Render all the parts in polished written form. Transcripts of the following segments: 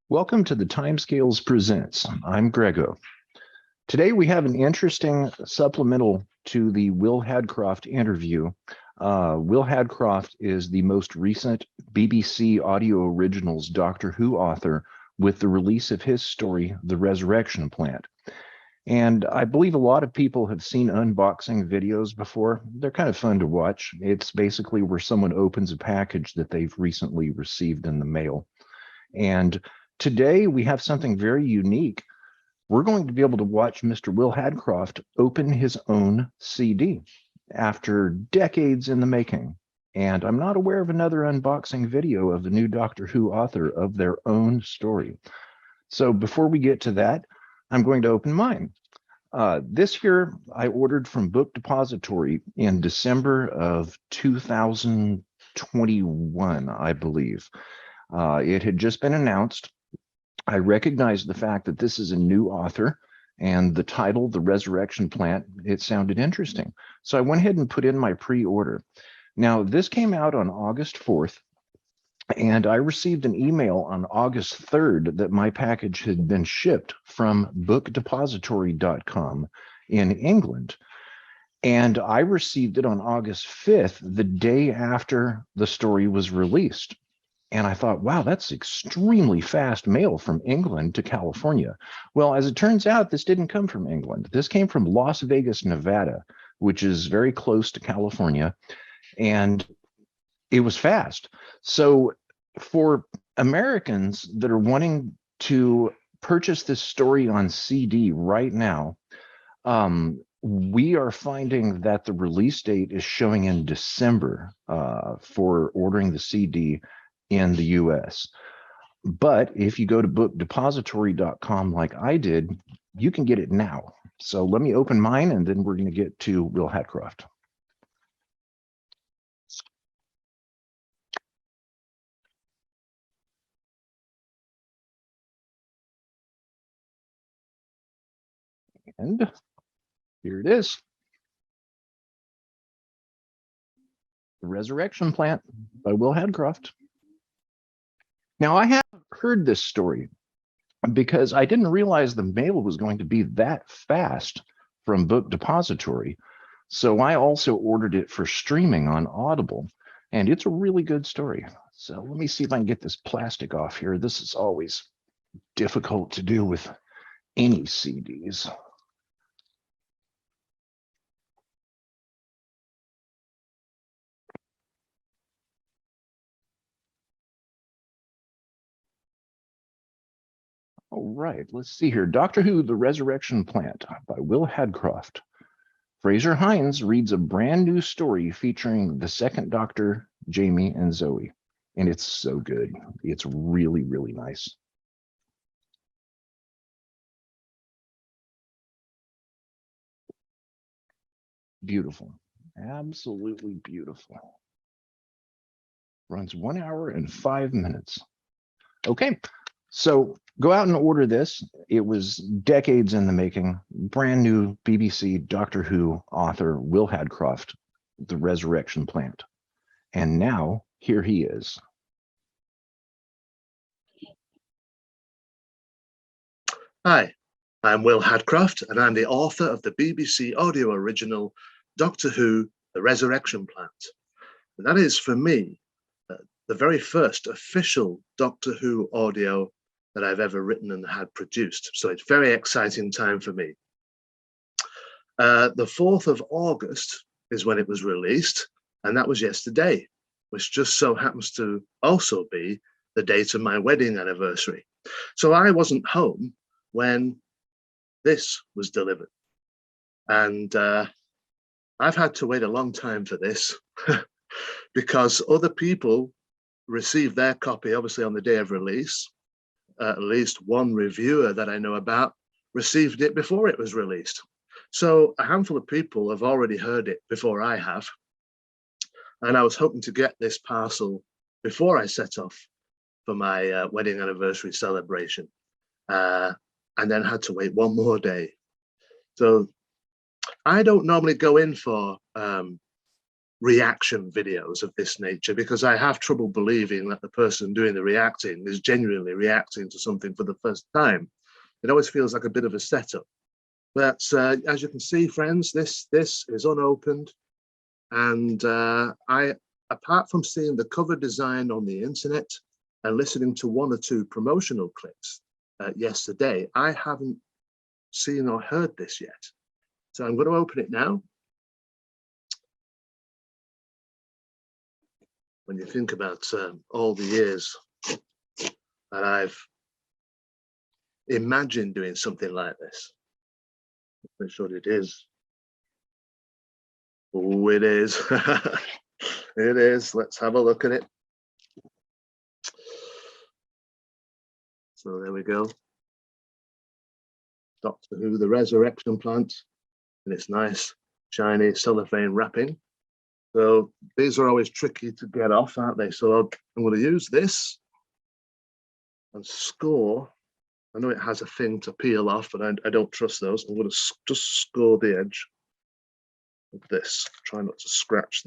Welcome to the Timescales Presents. I'm Grego. Today we have an interesting supplemental to the Will Hadcroft interview. Will Hadcroft is the most recent BBC Audio Originals Doctor Who author with the release of his story, The Resurrection Plant. And I believe a lot of people have seen unboxing videos before. They're kind of fun to watch. It's basically where someone opens a package that they've recently received in the mail. And today we have something very unique. We're going to be able to watch Mr. Will Hadcroft open his own CD after decades in the making. And I'm not aware of another unboxing video of the new Doctor Who author of their own story. So before we get to that, I'm going to open mine. This here I ordered from Book Depository in December of 2021, I believe. It had just been announced. I recognized the fact that this is a new author, and the title, The Resurrection Plant, it sounded interesting. So I went ahead and put in my pre-order. Now, this came out on August 4th, and I received an email on August 3rd that my package had been shipped from bookdepository.com in England. And I received it on August 5th, the day after the story was released. And I thought, wow, that's extremely fast mail from England to California. Well, as it turns out, this didn't come from England. This came from Las Vegas, Nevada, which is very close to California. And it was fast. So for Americans that are wanting to purchase this story on CD right now, we are finding that the release date is showing in December for ordering the CD in the US. But if you go to bookdepository.com like I did, you can get it now. So let me open mine, and then we're going to get to Will Hadcroft. And here it is. The Resurrection Plant by Will Hadcroft. Now, I have heard this story because I didn't realize the mail was going to be that fast from Book Depository. So I also ordered it for streaming on Audible, and it's a really good story. So let me see if I can get this plastic off here. This is always difficult to do with any CDs. All right, let's see here. Doctor Who, The Resurrection Plant by Will Hadcroft. Fraser Hines reads a brand new story featuring the second Doctor, Jamie, and Zoe. And it's so good. It's really, really nice. Beautiful. Absolutely beautiful. Runs 1 hour and 5 minutes. Okay, so go out and order this. It was decades in the making. Brand new BBC Doctor Who author Will Hadcroft, The Resurrection Plant. And now here he is. Hi, I'm Will Hadcroft, and I'm the author of the BBC audio original Doctor Who, The Resurrection Plant. And that is, for me, the very first official Doctor Who audio that I've ever written and had produced. So it's a very exciting time for me. The 4th of August is when it was released, and that was yesterday, which just so happens to also be the date of my wedding anniversary. So I wasn't home when this was delivered. And I've had to wait a long time for this because other people received their copy, obviously, on the day of release. At least one reviewer that I know about received it before it was released. So a handful of people have already heard it before I have. And I was hoping to get this parcel before I set off for my wedding anniversary celebration. And then had to wait one more day. So I don't normally go in for reaction videos of this nature, because I have trouble believing that the person doing the reacting is genuinely reacting to something for the first time. It always feels like a bit of a setup. But as you can see, friends, this is unopened. And apart from seeing the cover design on the internet and listening to one or two promotional clips yesterday, I haven't seen or heard this yet. So I'm going to open it now. When you think about all the years that I've imagined doing something like this. Make sure it is. Oh, it is. It is. Let's have a look at it. So there we go. Doctor Who, the Resurrection Plant, and its nice, shiny cellophane wrapping. So these are always tricky to get off, aren't they? So I'm going to use this and score. I know it has a thing to peel off, but I don't trust those. I'm going to just score the edge of this. Try not to scratch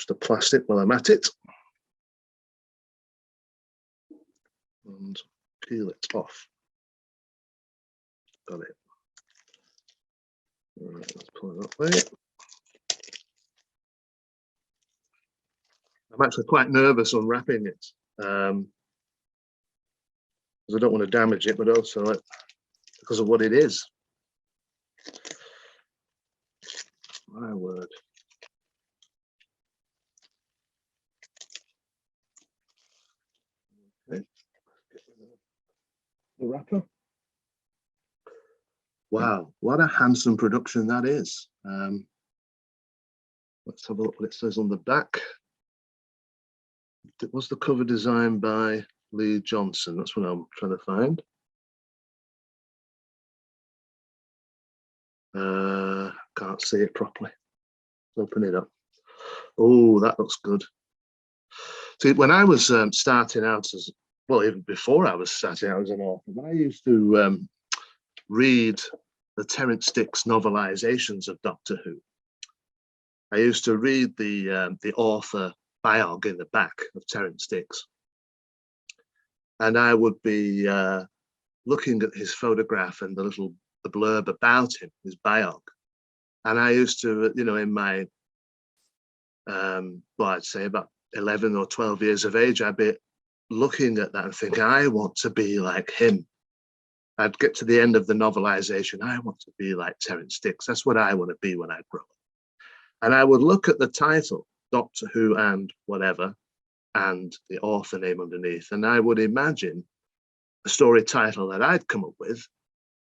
the plastic while I'm at it, and peel it off. Got it. All right, let's pull it that way. I'm actually quite nervous unwrapping it because I don't want to damage it, but also because of what it is. My word. Okay. The wrapper. Wow, what a handsome production that is. Let's have a look what it says on the back. Was the cover designed by Lee Johnson? That's what I'm trying to find. Can't see it properly. Open it up. Oh, that looks good. See, when I was starting out as, well, even before I was starting out as an author, when I used to read the Terence Dicks novelizations of Doctor Who, I used to read the author biog in the back of Terence Dicks. And I would be looking at his photograph and the blurb about him, his biog. And I used to, you know, in my, well, I'd say about 11 or 12 years of age, I'd be looking at that and thinking, I want to be like him. I'd get to the end of the novelization, I want to be like Terence Dicks. That's what I want to be when I grow up. And I would look at the title, Doctor Who and whatever, and the author name underneath, and I would imagine a story title that I'd come up with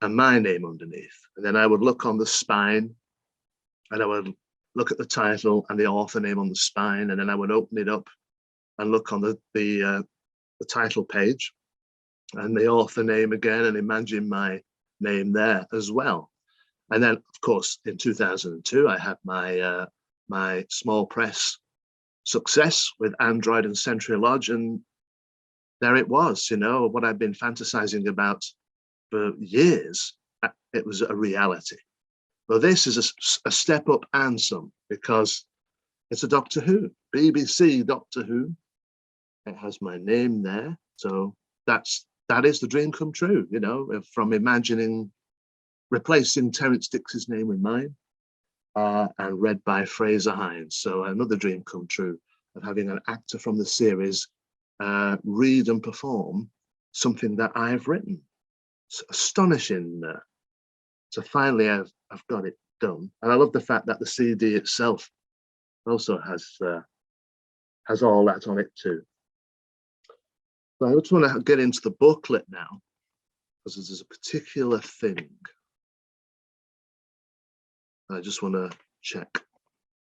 and my name underneath. And then I would look on the spine and I would look at the title and the author name on the spine, and then I would open it up and look on the title page and the author name again and imagine my name there as well. And then, of course, in 2002, I had my my small press success with Android and Century Lodge, and there it was, you know, what I'd been fantasizing about for years. It was a reality. Well, this is a step up and some, because it's a Doctor Who, BBC Doctor Who. It has my name there, so that is the dream come true, you know, from imagining replacing Terence Dicks' name with mine, and read by Fraser Hines. So another dream come true of having an actor from the series read and perform something that I've written. It's astonishing. So finally, I've got it done, and I love the fact that the CD itself also has all that on it too. So I just want to get into the booklet now, because there's a particular thing I just want to check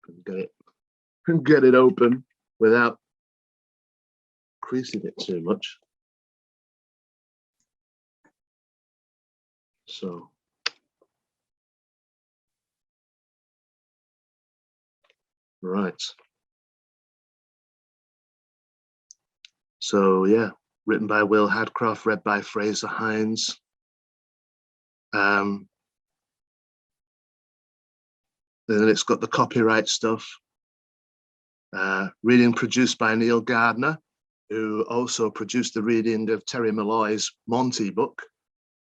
and get it open without creasing it too much. So right. So yeah, written by Will Hadcroft, read by Fraser Hines. then it's got the copyright stuff. Reading produced by Neil Gardner, who also produced the reading of Terry Malloy's Monty book,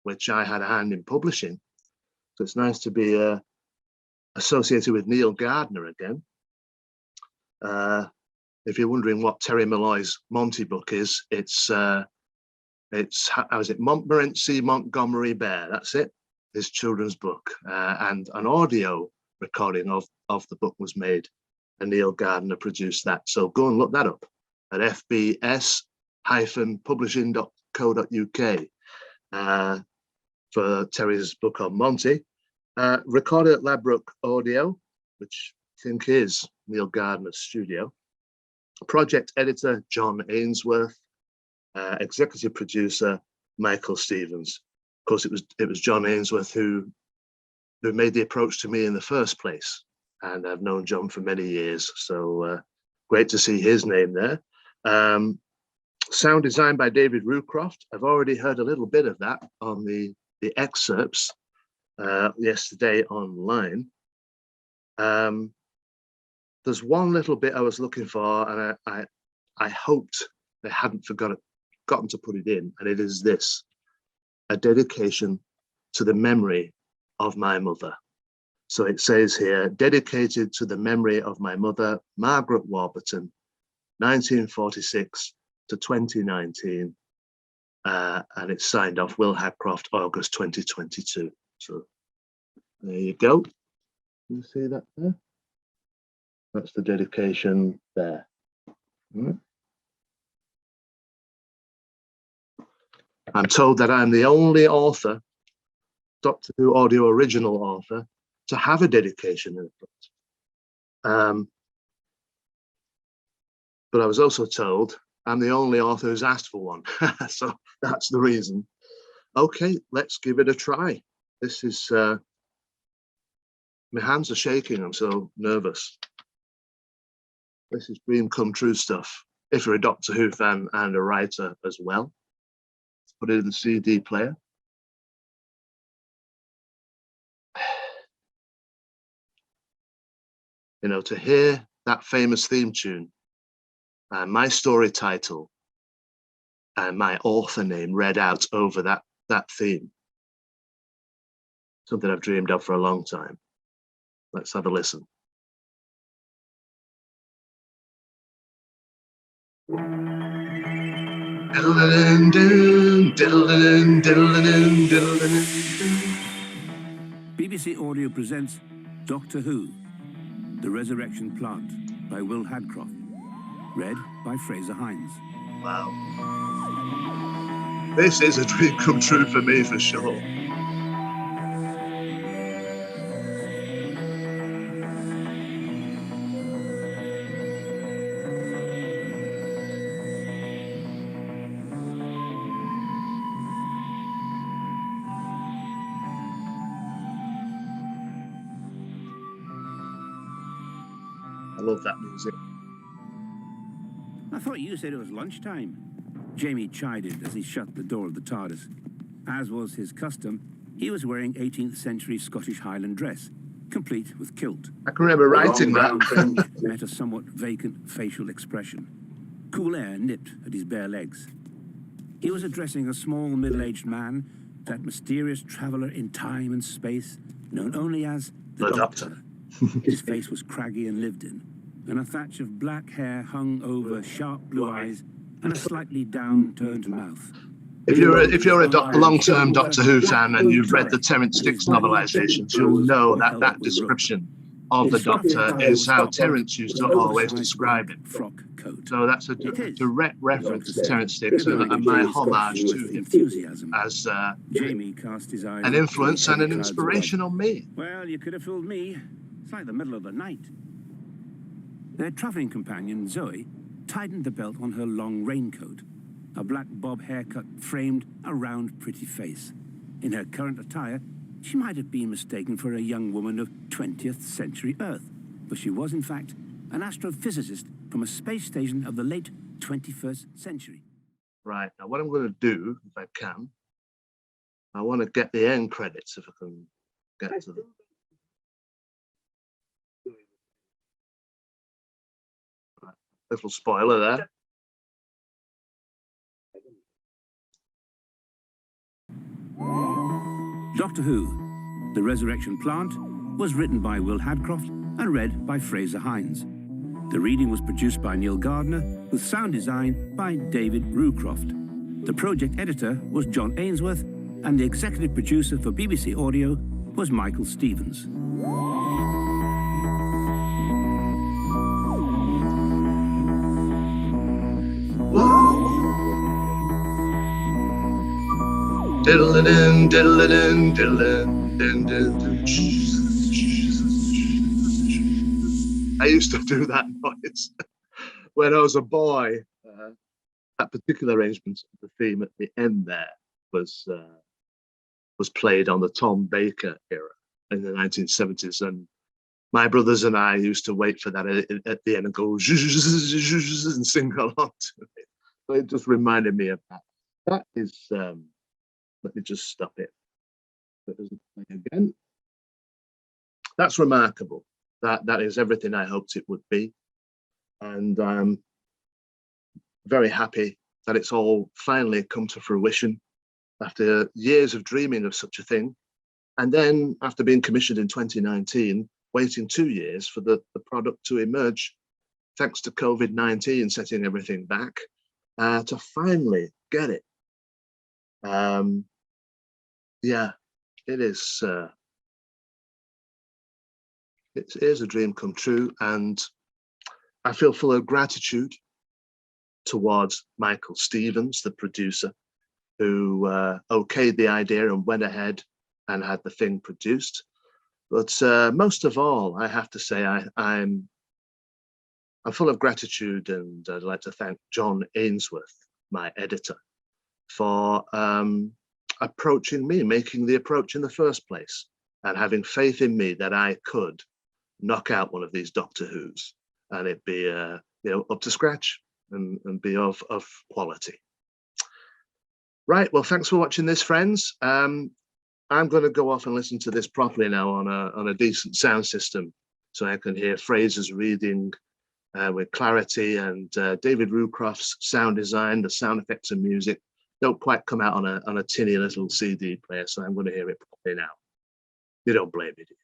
which I had a hand in publishing. So it's nice to be associated with Neil Gardner again. If you're wondering what Terry Malloy's Monty book is, it's how is it, Montmorency Montgomery Bear, that's it, his children's book, and an audio recording of the book was made, and Neil Gardner produced that. So go and look that up at fbs-publishing.co.uk for Terry's book on Monty. Recorded at Ladbroke Audio, which I think is Neil Gardner's studio. Project editor John Ainsworth, executive producer Michael Stevens. Of course, it was John Ainsworth who made the approach to me in the first place, and I've known John for many years, so great to see his name there. Sound design by David Rucroft. I've already heard a little bit of that on the excerpts yesterday online. There's one little bit I was looking for, and I hoped they hadn't forgotten to put it in, and it is this: a dedication to the memory of my mother. So it says here, dedicated to the memory of my mother, Margaret Warburton, 1946 to 2019. And it's signed off Will Hadcroft, August 2022. So there you go. You see that there? That's the dedication there. I'm told that I'm the only author, Doctor Who audio original author, to have a dedication in the front. But I was also told I'm the only author who's asked for one. So that's the reason. Okay, let's give it a try. This is, my hands are shaking, I'm so nervous. This is dream come true stuff, if you're a Doctor Who fan and a writer as well. Let's put it in the CD player. You know, to hear that famous theme tune, my story title, and my author name read out over that theme, something I've dreamed of for a long time. Let's have a listen. BBC Audio presents Doctor Who, The Resurrection Plant by Will Hadcroft, read by Fraser Hines. Wow. This is a dream come true for me, for sure. I love that music. I thought you said it was lunchtime. Jamie chided as he shut the door of the TARDIS. As was his custom, he was wearing 18th century Scottish Highland dress, complete with kilt. I can remember writing that. Met a somewhat vacant facial expression. Cool air nipped at his bare legs. He was addressing a small middle-aged man, that mysterious traveller in time and space, known only as the Doctor. His face was craggy and lived in, and a thatch of black hair hung over sharp blue eyes and a slightly down-turned mouth. If you're a long-term Doctor Who fan and you've read the Terence Dicks novelizations, you'll know that description of the Doctor is how Terence used to always describe it. So that's a direct reference to Terence Dicks and my homage to him as an influence and an inspiration on me. Well, you could have fooled me. It's like the middle of the night. Their travelling companion, Zoe, tightened the belt on her long raincoat. A black bob haircut framed a round, pretty face. In her current attire, she might have been mistaken for a young woman of 20th century Earth, but she was, in fact, an astrophysicist from a space station of the late 21st century. Right, now what I'm going to do, if I can, I want to get the end credits, if I can get to them. Little spoiler there. Doctor Who, The Resurrection Plant, was written by Will Hadcroft and read by Fraser Hines. The reading was produced by Neil Gardner, with sound design by David Rucroft. The project editor was John Ainsworth, and the executive producer for BBC Audio was Michael Stevens. Diddle-a-din, diddle-a-din, diddle-a-din, din-din-din. I used to do that noise when I was a boy. That particular arrangement of the theme at the end there was played on the Tom Baker era in the 1970s, and my brothers and I used to wait for that at the end and go and sing along to it. So it just reminded me of that. That is, let me just stop it. That doesn't play again. That's remarkable. That is everything I hoped it would be, and I'm very happy that it's all finally come to fruition after years of dreaming of such a thing, and then after being commissioned in 2019, waiting 2 years for the product to emerge, thanks to COVID-19 setting everything back, to finally get it. Yeah, it is. It is a dream come true, and I feel full of gratitude towards Michael Stevens, the producer, who okayed the idea and went ahead and had the thing produced. But most of all, I have to say I'm full of gratitude, and I'd like to thank John Ainsworth, my editor, for approaching me, making the approach in the first place, and having faith in me that I could knock out one of these Doctor Who's and it be up to scratch and be of quality. Right, well, thanks for watching this, friends. I'm going to go off and listen to this properly now on a decent sound system, so I can hear Fraser's reading with clarity, and David Rucroft's sound design, the sound effects and music don't quite come out on a tinny little CD player, so I'm going to hear it properly now. You don't blame me, do you?